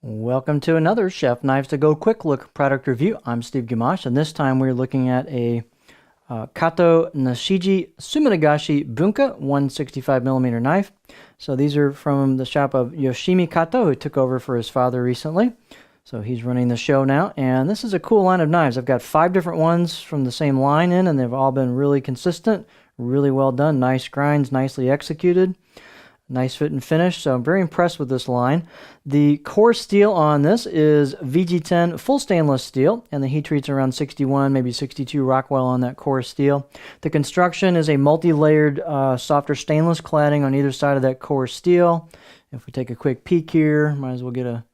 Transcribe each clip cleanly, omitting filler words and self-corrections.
Welcome to another Chef Knives to Go Quick Look product review. I'm Steve Gamache, and this time we're looking at a Kato Nashiji Suminagashi Bunka 165mm knife. So these are from the shop of Yoshimi Kato, who took over for his father recently. So he's running the show now, and this is a cool line of knives. I've got 5 different ones from the same line in, and they've all been really consistent, really well done, nice grinds, nicely executed. Nice fit and finish, so I'm very impressed with this line. The core steel on this is VG-10 full stainless steel, and the heat treat's around 61, maybe 62 Rockwell on that core steel. The construction is a multi-layered softer stainless cladding on either side of that core steel. If we take a quick peek here, might as well get a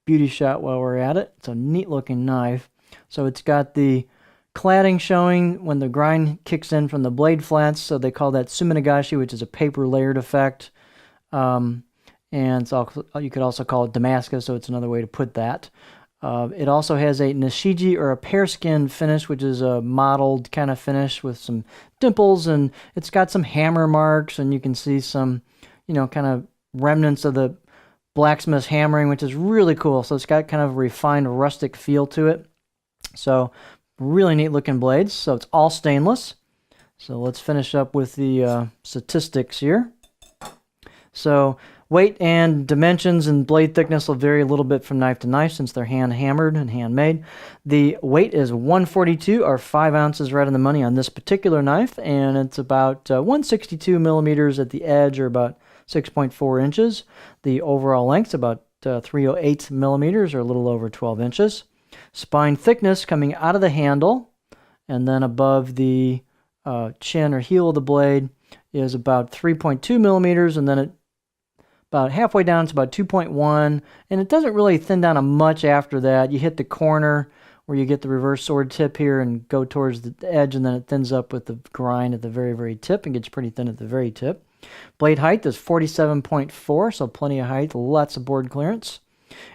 beauty shot while we're at it. It's a neat looking knife. So it's got the cladding showing when the grind kicks in from the blade flats, so they call that Suminagashi, which is a paper layered effect. And so you could also call it Damascus, so it's another way to put that. It also has a Nashiji or a pear skin finish, which is a mottled kind of finish with some dimples, and it's got some hammer marks, and you can see some, kind of remnants of the blacksmith's hammering, which is really cool. So it's got kind of a refined rustic feel to it. So really neat looking blades. So it's all stainless. So let's finish up with the statistics here. So weight and dimensions and blade thickness will vary a little bit from knife to knife since they're hand hammered and handmade. The weight is 142 or 5 ounces right on the money on this particular knife, and it's about 162 millimeters at the edge, or about 6.4 inches. The overall length's about 308 millimeters, or a little over 12 inches. Spine thickness coming out of the handle and then above the chin or heel of the blade is about 3.2 millimeters, and then it about halfway down, it's about 2.1, and it doesn't really thin down a much after that. You hit the corner where you get the reverse sword tip here and go towards the edge, and then it thins up with the grind at the very, very tip and gets pretty thin at the very tip. Blade height is 47.4, so plenty of height, lots of board clearance.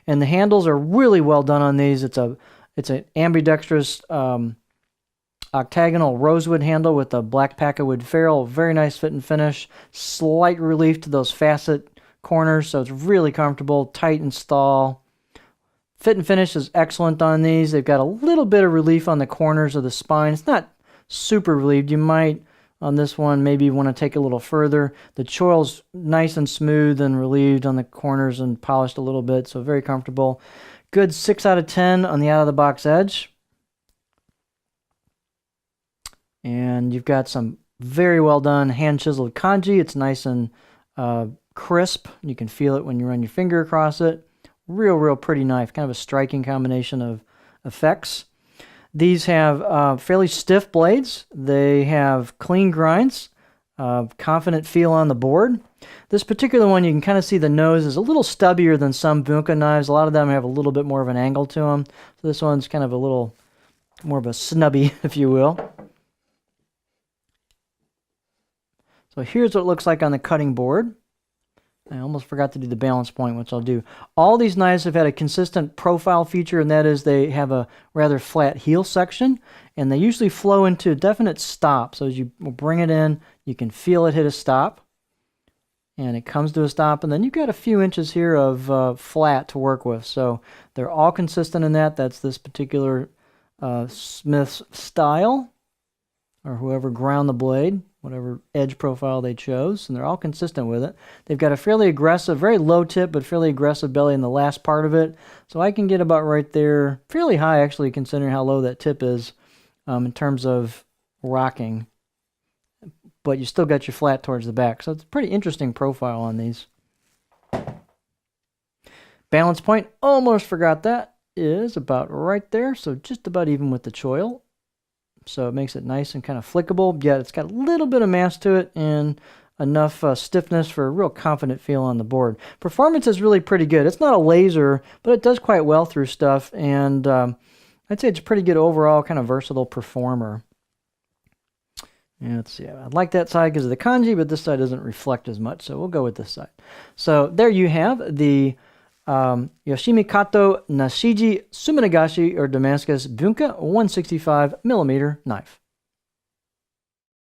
And the handles are really well done on these. It's an ambidextrous octagonal rosewood handle with a black packawood ferrule. Very nice fit and finish. Slight relief to those facet corners, so it's really comfortable, tight install. Fit and finish is excellent on these. They've got a little bit of relief on the corners of the spine. It's not super relieved. You might, on this one, maybe want to take a little further. The choil's nice and smooth and relieved on the corners and polished a little bit, so very comfortable. Good 6 out of 10 on the out-of-the-box edge. And you've got some very well done hand-chiseled kanji. It's nice and crisp. You can feel it when you run your finger across it. Real pretty knife. Kind of a striking combination of effects. These have fairly stiff blades. They have clean grinds. Confident feel on the board. This particular one, you can kind of see the nose is a little stubbier than some Bunka knives. A lot of them have a little bit more of an angle to them. So this one's kind of a little more of a snubby, if you will. So here's what it looks like on the cutting board. I almost forgot to do the balance point, which I'll do. All these knives have had a consistent profile feature, and that is they have a rather flat heel section, and they usually flow into a definite stop. So as you bring it in, you can feel it hit a stop, and it comes to a stop, and then you've got a few inches here of flat to work with. So they're all consistent in that. That's this particular smith's style, or whoever ground the blade, whatever edge profile they chose, and they're all consistent with it. They've got a fairly aggressive, very low tip, but fairly aggressive belly in the last part of it. So I can get about right there, fairly high actually, considering how low that tip is in terms of rocking. But you still got your flat towards the back. So it's a pretty interesting profile on these. Balance point, almost forgot that, is about right there. So just about even with the choil. So it makes it nice and kind of flickable, yet it's got a little bit of mass to it and enough stiffness for a real confident feel on the board. Performance is really pretty good. It's not a laser, but it does quite well through stuff, and I'd say it's a pretty good overall kind of versatile performer. Yeah, let's see. I like that side because of the kanji, but this side doesn't reflect as much, so we'll go with this side. So there you have the Yoshimi Kato Nashiji Suminagashi or Damascus Bunka 165mm knife.